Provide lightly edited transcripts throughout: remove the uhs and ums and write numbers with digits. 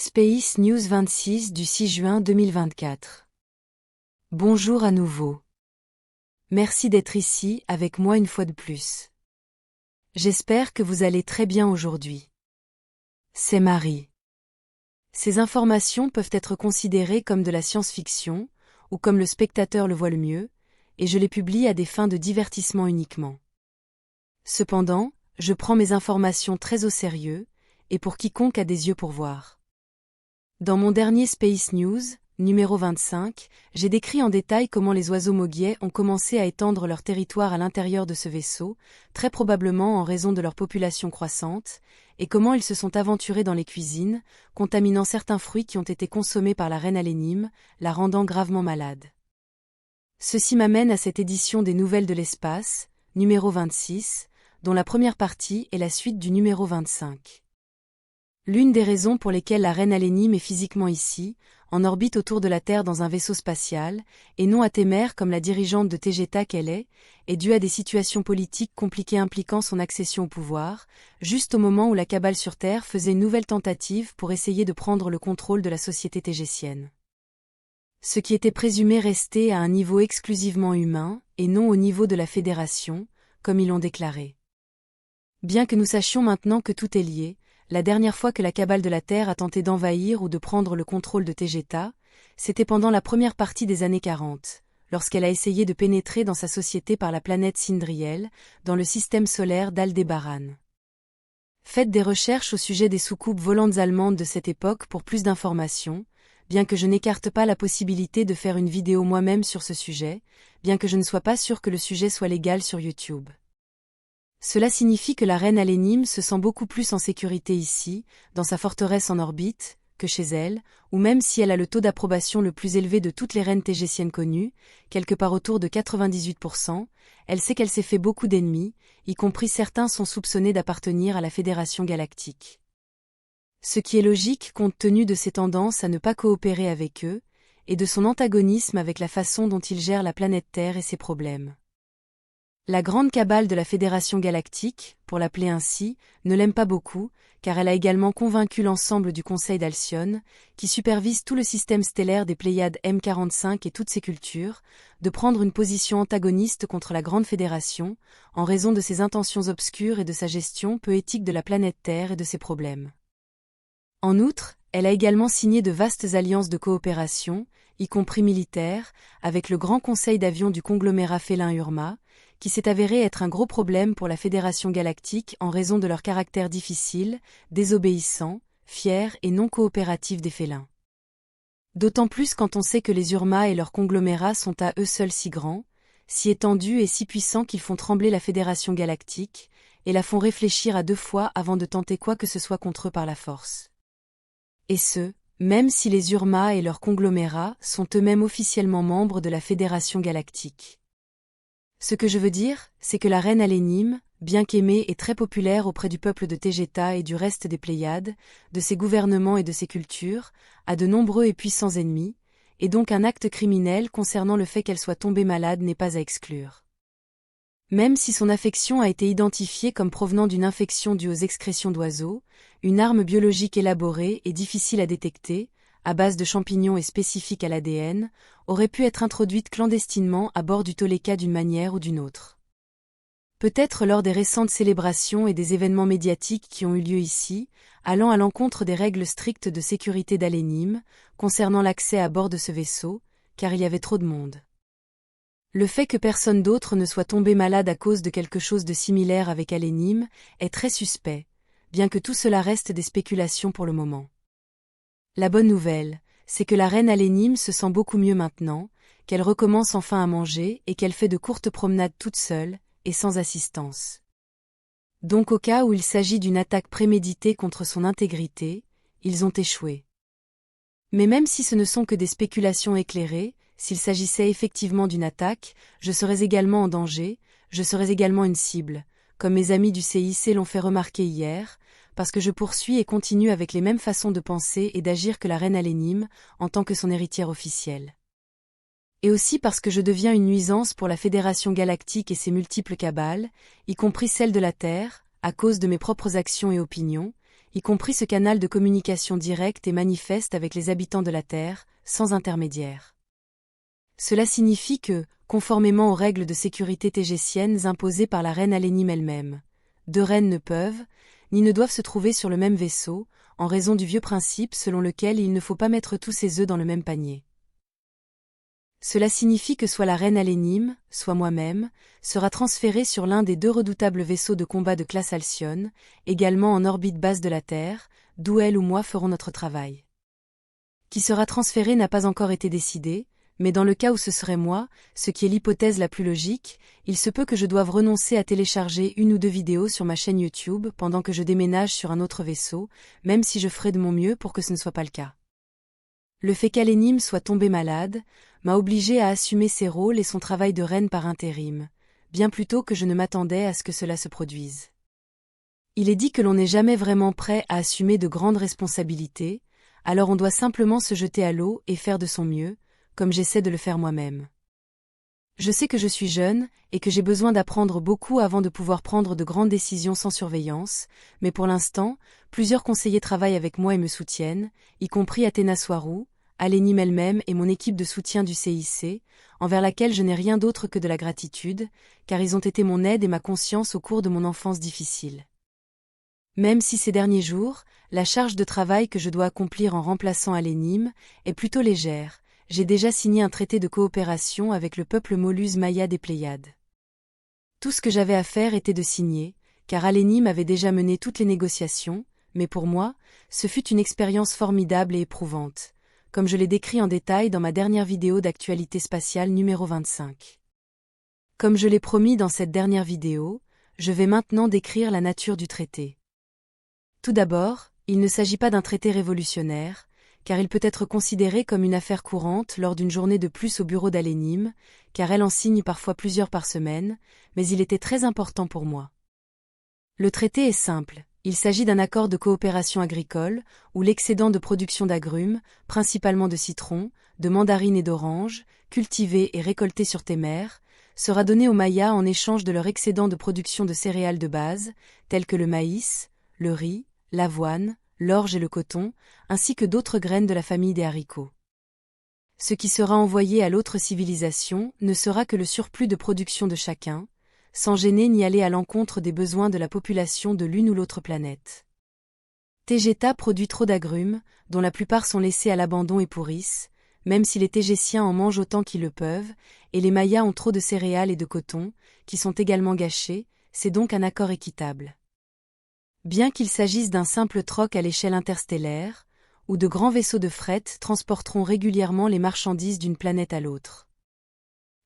Space News 26 du 6 juin 2024. Bonjour à nouveau. Merci d'être ici avec moi une fois de plus. J'espère que vous allez très bien aujourd'hui. C'est Marie. Ces informations peuvent être considérées comme de la science-fiction, ou comme le spectateur le voit le mieux, et je les publie à des fins de divertissement uniquement. Cependant, je prends mes informations très au sérieux, et pour quiconque a des yeux pour voir. Dans mon dernier Space News, numéro 25, j'ai décrit en détail comment les oiseaux moguiers ont commencé à étendre leur territoire à l'intérieur de ce vaisseau, très probablement en raison de leur population croissante, et comment ils se sont aventurés dans les cuisines, contaminant certains fruits qui ont été consommés par la reine Alénime, la rendant gravement malade. Ceci m'amène à cette édition des Nouvelles de l'espace, numéro 26, dont la première partie est la suite du numéro 25. L'une des raisons pour lesquelles la reine Alénime est physiquement ici, en orbite autour de la Terre dans un vaisseau spatial, et non à Témer comme la dirigeante de Tegeta qu'elle est due à des situations politiques compliquées impliquant son accession au pouvoir, juste au moment où la cabale sur Terre faisait une nouvelle tentative pour essayer de prendre le contrôle de la société tégétienne. Ce qui était présumé rester à un niveau exclusivement humain, et non au niveau de la Fédération, comme ils l'ont déclaré. Bien que nous sachions maintenant que tout est lié, la dernière fois que la cabale de la Terre a tenté d'envahir ou de prendre le contrôle de Tegeta, c'était pendant la première partie des années 40, lorsqu'elle a essayé de pénétrer dans sa société par la planète Sindriel, dans le système solaire d'Aldébaran. Faites des recherches au sujet des soucoupes volantes allemandes de cette époque pour plus d'informations, bien que je n'écarte pas la possibilité de faire une vidéo moi-même sur ce sujet, bien que je ne sois pas sûr que le sujet soit légal sur YouTube. Cela signifie que la reine Alénime se sent beaucoup plus en sécurité ici, dans sa forteresse en orbite, que chez elle, ou même si elle a le taux d'approbation le plus élevé de toutes les reines tégétiennes connues, quelque part autour de 98%, elle sait qu'elle s'est fait beaucoup d'ennemis, y compris certains sont soupçonnés d'appartenir à la Fédération galactique. Ce qui est logique compte tenu de ses tendances à ne pas coopérer avec eux, et de son antagonisme avec la façon dont il gère la planète Terre et ses problèmes. La grande cabale de la Fédération galactique, pour l'appeler ainsi, ne l'aime pas beaucoup, car elle a également convaincu l'ensemble du Conseil d'Alcyone, qui supervise tout le système stellaire des Pléiades M45 et toutes ses cultures, de prendre une position antagoniste contre la Grande Fédération, en raison de ses intentions obscures et de sa gestion peu éthique de la planète Terre et de ses problèmes. En outre, elle a également signé de vastes alliances de coopération, y compris militaires, avec le Grand Conseil d'avion du conglomérat félin Urma, qui s'est avéré être un gros problème pour la Fédération galactique en raison de leur caractère difficile, désobéissant, fier et non coopératif des félins. D'autant plus quand on sait que les Urma et leurs conglomérats sont à eux seuls si grands, si étendus et si puissants qu'ils font trembler la Fédération galactique, et la font réfléchir à deux fois avant de tenter quoi que ce soit contre eux par la force. Et ce, même si les Urma et leurs conglomérats sont eux-mêmes officiellement membres de la Fédération galactique. Ce que je veux dire, c'est que la reine Alénime, bien qu'aimée et très populaire auprès du peuple de Tegeta et du reste des Pléiades, de ses gouvernements et de ses cultures, a de nombreux et puissants ennemis, et donc un acte criminel concernant le fait qu'elle soit tombée malade n'est pas à exclure. Même si son affection a été identifiée comme provenant d'une infection due aux excrétions d'oiseaux, une arme biologique élaborée et difficile à détecter, à base de champignons et spécifique à l'ADN, aurait pu être introduite clandestinement à bord du Toleka d'une manière ou d'une autre. Peut-être lors des récentes célébrations et des événements médiatiques qui ont eu lieu ici, allant à l'encontre des règles strictes de sécurité d'Alénime, concernant l'accès à bord de ce vaisseau, car il y avait trop de monde. Le fait que personne d'autre ne soit tombé malade à cause de quelque chose de similaire avec Alénime est très suspect, bien que tout cela reste des spéculations pour le moment. La bonne nouvelle, c'est que la reine Alénime se sent beaucoup mieux maintenant, qu'elle recommence enfin à manger et qu'elle fait de courtes promenades toute seule, et sans assistance. Donc au cas où il s'agit d'une attaque préméditée contre son intégrité, ils ont échoué. Mais même si ce ne sont que des spéculations éclairées, s'il s'agissait effectivement d'une attaque, je serais également en danger, je serais également une cible, comme mes amis du CIC l'ont fait remarquer hier, parce que je poursuis et continue avec les mêmes façons de penser et d'agir que la reine Alénime, en tant que son héritière officielle. Et aussi parce que je deviens une nuisance pour la Fédération galactique et ses multiples cabales, y compris celle de la Terre, à cause de mes propres actions et opinions, y compris ce canal de communication direct et manifeste avec les habitants de la Terre, sans intermédiaire. Cela signifie que, conformément aux règles de sécurité tégésiennes imposées par la reine Alénime elle-même, deux reines ne peuvent, ni ne doivent se trouver sur le même vaisseau, en raison du vieux principe selon lequel il ne faut pas mettre tous ses œufs dans le même panier. Cela signifie que soit la reine Alénime, soit moi-même, sera transférée sur l'un des deux redoutables vaisseaux de combat de classe Alcyone, également en orbite basse de la Terre, d'où elle ou moi ferons notre travail. Qui sera transféré n'a pas encore été décidé, mais dans le cas où ce serait moi, ce qui est l'hypothèse la plus logique, il se peut que je doive renoncer à télécharger une ou deux vidéos sur ma chaîne YouTube pendant que je déménage sur un autre vaisseau, même si je ferai de mon mieux pour que ce ne soit pas le cas. Le fait qu'Alénime soit tombée malade m'a obligé à assumer ses rôles et son travail de reine par intérim, bien plus tôt que je ne m'attendais à ce que cela se produise. Il est dit que l'on n'est jamais vraiment prêt à assumer de grandes responsabilités, alors on doit simplement se jeter à l'eau et faire de son mieux, comme j'essaie de le faire moi-même. Je sais que je suis jeune et que j'ai besoin d'apprendre beaucoup avant de pouvoir prendre de grandes décisions sans surveillance, mais pour l'instant, plusieurs conseillers travaillent avec moi et me soutiennent, y compris Athéna Soarou, Alénime elle-même et mon équipe de soutien du CIC, envers laquelle je n'ai rien d'autre que de la gratitude, car ils ont été mon aide et ma conscience au cours de mon enfance difficile. Même si ces derniers jours, la charge de travail que je dois accomplir en remplaçant Alénime est plutôt légère, j'ai déjà signé un traité de coopération avec le peuple Moluse Maya des Pléiades. Tout ce que j'avais à faire était de signer, car Alénime avait déjà mené toutes les négociations, mais pour moi, ce fut une expérience formidable et éprouvante, comme je l'ai décrit en détail dans ma dernière vidéo d'actualité spatiale numéro 25. Comme je l'ai promis dans cette dernière vidéo, je vais maintenant décrire la nature du traité. Tout d'abord, il ne s'agit pas d'un traité révolutionnaire, car il peut être considéré comme une affaire courante lors d'une journée de plus au bureau d'Alénime, car elle en signe parfois plusieurs par semaine, mais il était très important pour moi. Le traité est simple, il s'agit d'un accord de coopération agricole, où l'excédent de production d'agrumes, principalement de citrons, de mandarines et d'oranges, cultivés et récoltés sur tes mers, sera donné aux Mayas en échange de leur excédent de production de céréales de base, telles que le maïs, le riz, l'avoine, l'orge et le coton, ainsi que d'autres graines de la famille des haricots. Ce qui sera envoyé à l'autre civilisation ne sera que le surplus de production de chacun, sans gêner ni aller à l'encontre des besoins de la population de l'une ou l'autre planète. Tegeta produit trop d'agrumes, dont la plupart sont laissés à l'abandon et pourrissent, même si les Tégésiens en mangent autant qu'ils le peuvent, et les Mayas ont trop de céréales et de coton, qui sont également gâchés, c'est donc un accord équitable. Bien qu'il s'agisse d'un simple troc à l'échelle interstellaire, où de grands vaisseaux de fret transporteront régulièrement les marchandises d'une planète à l'autre.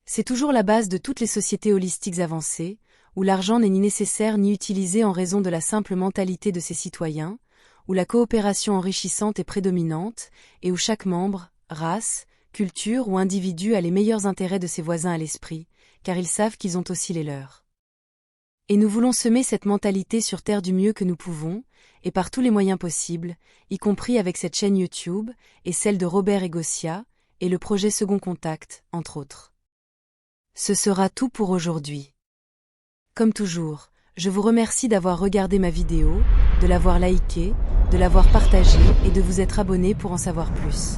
C'est toujours la base de toutes les sociétés holistiques avancées, où l'argent n'est ni nécessaire ni utilisé en raison de la simple mentalité de ses citoyens, où la coopération enrichissante est prédominante, et où chaque membre, race, culture ou individu a les meilleurs intérêts de ses voisins à l'esprit, car ils savent qu'ils ont aussi les leurs. Et nous voulons semer cette mentalité sur Terre du mieux que nous pouvons, et par tous les moyens possibles, y compris avec cette chaîne YouTube, et celle de Robert Egossia, et le projet Second Contact, entre autres. Ce sera tout pour aujourd'hui. Comme toujours, je vous remercie d'avoir regardé ma vidéo, de l'avoir likée, de l'avoir partagée et de vous être abonné pour en savoir plus.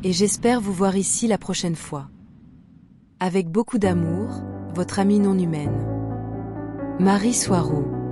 Et j'espère vous voir ici la prochaine fois. Avec beaucoup d'amour, votre amie non humaine. Marie Soarou.